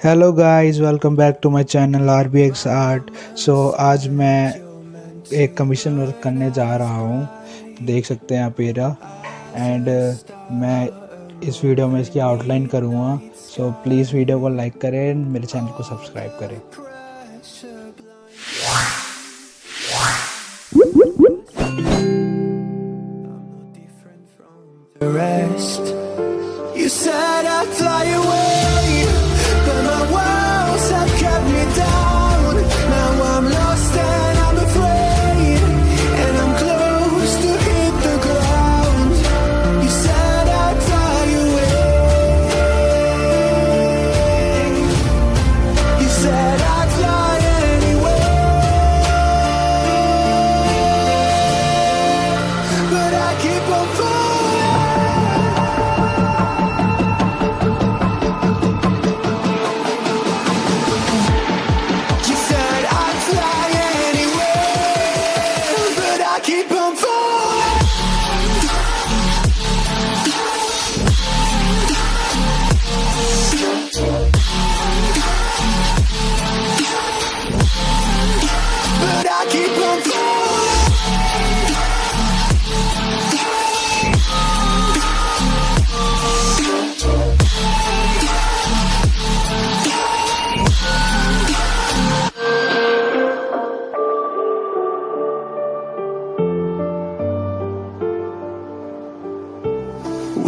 Hello guys, welcome back to my channel rbxart। So आज मैं एक कमीशन वर्क करने जा रहा हूँ, देख सकते हैं आप एरा। एंड मैं इस वीडियो में इसकी आउटलाइन करूँगा। सो प्लीज़ वीडियो को लाइक करें, मेरे चैनल को सब्सक्राइब करें। You said I'd fly away, but my walls have kept me down. Now I'm lost and I'm afraid, and I'm close to hit the ground. You said I'd fly away. You said I'd fly anyway, but I keep on falling.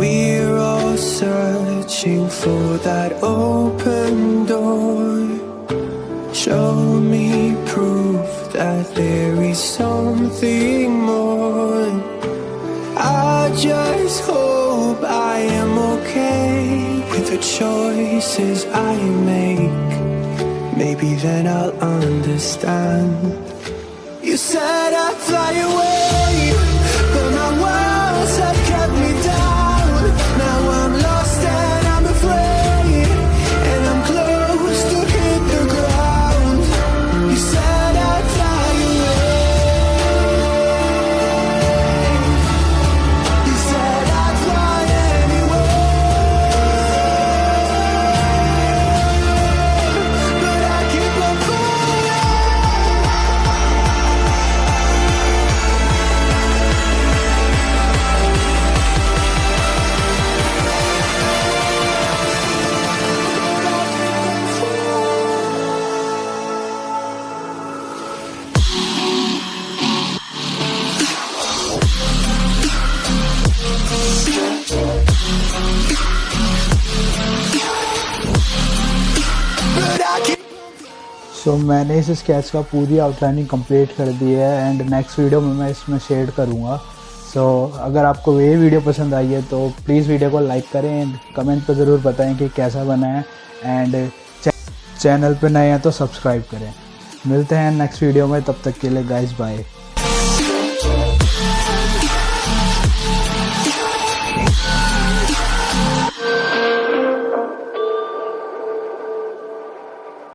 We're all searching for that open door. Show me proof that there is something more. I just hope I am okay with the choices I make. Maybe then I'll understand. You said I'd fly away, but my walls have kept me down. Now I'm lost and I'm afraid, and I'm close to hit the ground. You said I'd fly away. You said I'd fly anyway, but I keep on falling. सो मैंने इस sketch का पूरी outlining complete कर दी है and next video में मैं इसमें shade करूँगा। सो अगर आपको ये वीडियो पसंद आई है तो प्लीज़ वीडियो को लाइक करें एंड कमेंट पर ज़रूर बताएं कि कैसा बना है। एंड चैनल पे नए हैं तो सब्सक्राइब करें। मिलते हैं नेक्स्ट वीडियो में, तब तक के लिए गाइस बाय।